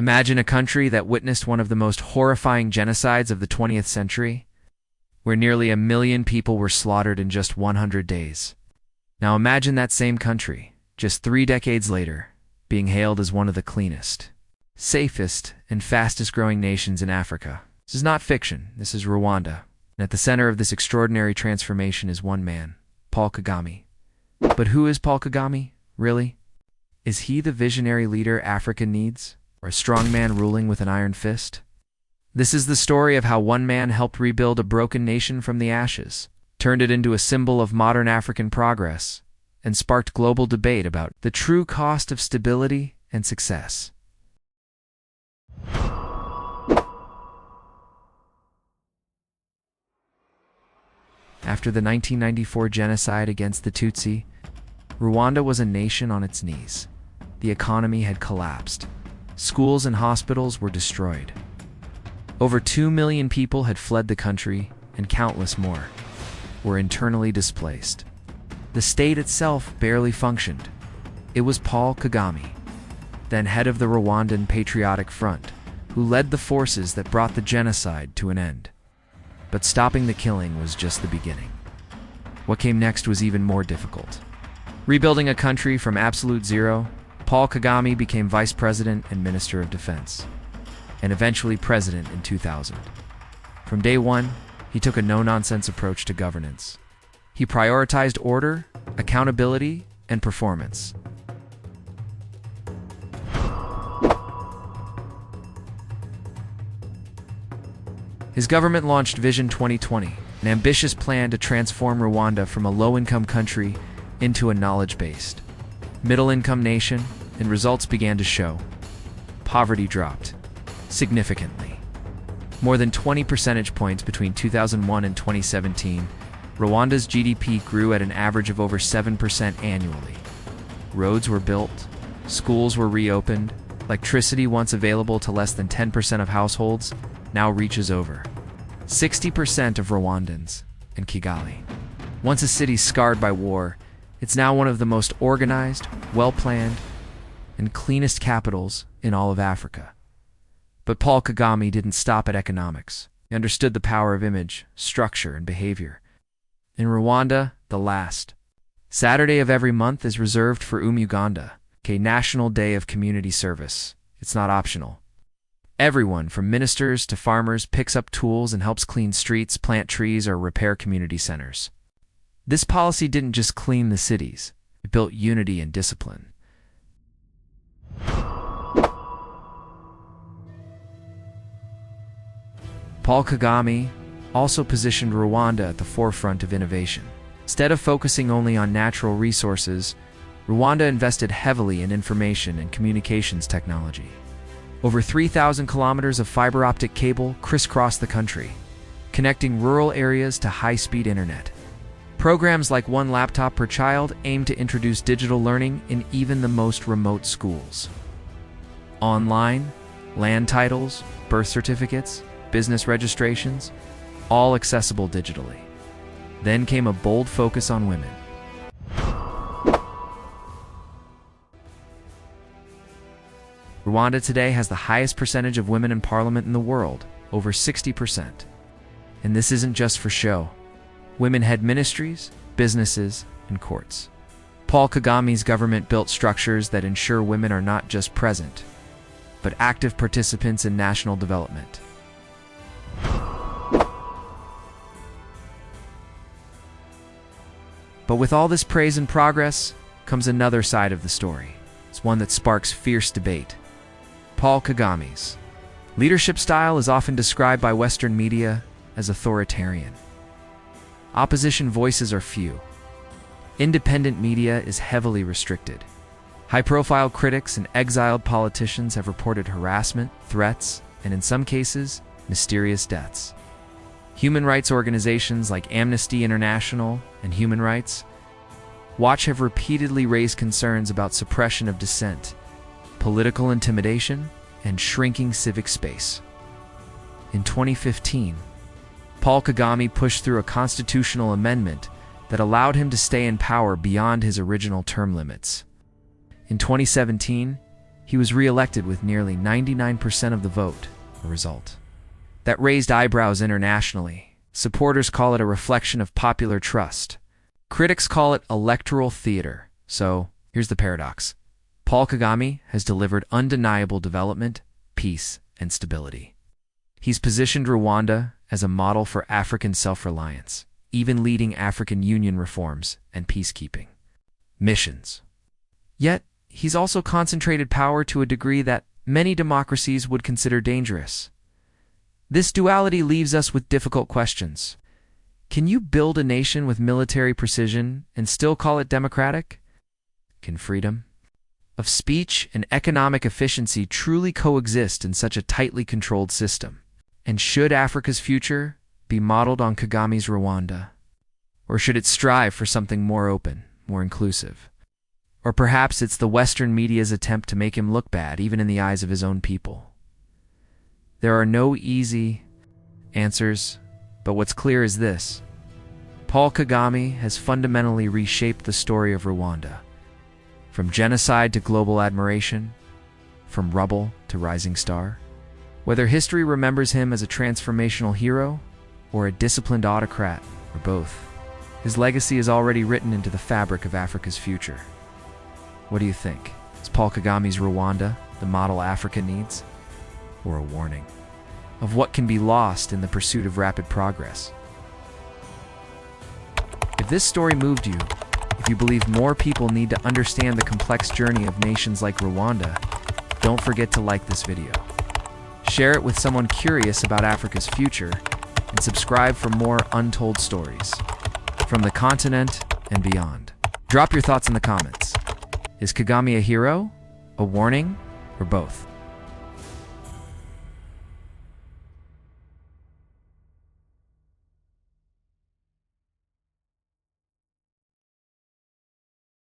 Imagine a country that witnessed one of the most horrifying genocides of the 20th century, where nearly 1 million people were slaughtered in just 100 days. Now imagine that same country, just 3 decades later, being hailed as one of the cleanest, safest, and fastest-growing nations in Africa. This is not fiction, this is Rwanda. And at the center of this extraordinary transformation is one man, Paul Kagame. But who is Paul Kagame, really? Is he the visionary leader Africa needs? Or a strong man ruling with an iron fist? This is the story of how one man helped rebuild a broken nation from the ashes, turned it into a symbol of modern African progress, and sparked global debate about the true cost of stability and success. After the 1994 genocide against the Tutsi, Rwanda was a nation on its knees. The economy had collapsed. Schools and hospitals were destroyed. Over 2 million people had fled the country, and countless more were internally displaced. The state itself barely functioned. It was Paul Kagame, then head of the Rwandan Patriotic Front, who led the forces that brought the genocide to an end. But stopping the killing was just the beginning. What came next was even more difficult. Rebuilding a country from absolute zero, Paul Kagame became Vice President and Minister of Defense, and eventually President in 2000. From day one, he took a no-nonsense approach to governance. He prioritized order, accountability, and performance. His government launched Vision 2020, an ambitious plan to transform Rwanda from a low-income country into a knowledge-based, middle-income nation, and results began to show. Poverty dropped significantly. More than 20 percentage points between 2001 and 2017, Rwanda's GDP grew at an average of over 7% annually. Roads were built, schools were reopened, electricity once available to less than 10% of households now reaches over 60% of Rwandans in Kigali. Once a city scarred by war, it's now one of the most organized, well-planned, and cleanest capitals in all of Africa. But Paul Kagame didn't stop at economics. He understood the power of image, structure, and behavior. In Rwanda, the last Saturday of every month is reserved for Uganda, a national day of community service. It's not optional. Everyone, from ministers to farmers, picks up tools and helps clean streets, plant trees, or repair community centers. This policy didn't just clean the cities, it built unity and discipline. Paul Kagame also positioned Rwanda at the forefront of innovation. Instead of focusing only on natural resources, Rwanda invested heavily in information and communications technology. Over 3,000 kilometers of fiber optic cable crisscrossed the country, connecting rural areas to high-speed internet. Programs like One Laptop Per Child aim to introduce digital learning in even the most remote schools. Online, land titles, birth certificates, business registrations, all accessible digitally. Then came a bold focus on women. Rwanda today has the highest percentage of women in parliament in the world, over 60%. And this isn't just for show. Women head ministries, businesses, and courts. Paul Kagame's government built structures that ensure women are not just present, but active participants in national development. But with all this praise and progress comes another side of the story. It's one that sparks fierce debate. Paul Kagame's leadership style is often described by Western media as authoritarian. Opposition voices are few. Independent media is heavily restricted. High-profile critics and exiled politicians have reported harassment, threats, and in some cases, mysterious deaths. Human rights organizations like Amnesty International and Human Rights Watch have repeatedly raised concerns about suppression of dissent, political intimidation, and shrinking civic space. In 2015, Paul Kagame pushed through a constitutional amendment that allowed him to stay in power beyond his original term limits. In 2017, he was re-elected with nearly 99% of the vote, a result that raised eyebrows internationally. Supporters call it a reflection of popular trust. Critics call it electoral theater. So, here's the paradox. Paul Kagame has delivered undeniable development, peace, and stability. He's positioned Rwanda as a model for African self-reliance, even leading African Union reforms and peacekeeping missions. Yet, he's also concentrated power to a degree that many democracies would consider dangerous. This duality leaves us with difficult questions. Can you build a nation with military precision and still call it democratic? Can freedom of speech and economic efficiency truly coexist in such a tightly controlled system? And should Africa's future be modeled on Kagame's Rwanda? Or should it strive for something more open, more inclusive? Or perhaps it's the Western media's attempt to make him look bad, even in the eyes of his own people. There are no easy answers, but what's clear is this. Paul Kagame has fundamentally reshaped the story of Rwanda. From genocide to global admiration, from rubble to rising star. Whether history remembers him as a transformational hero or a disciplined autocrat, or both, his legacy is already written into the fabric of Africa's future. What do you think? Is Paul Kagame's Rwanda the model Africa needs? Or a warning of what can be lost in the pursuit of rapid progress? If this story moved you, if you believe more people need to understand the complex journey of nations like Rwanda, don't forget to like this video. Share it with someone curious about Africa's future, and subscribe for more untold stories from the continent and beyond. Drop your thoughts in the comments. Is Kagame a hero, a warning, or both?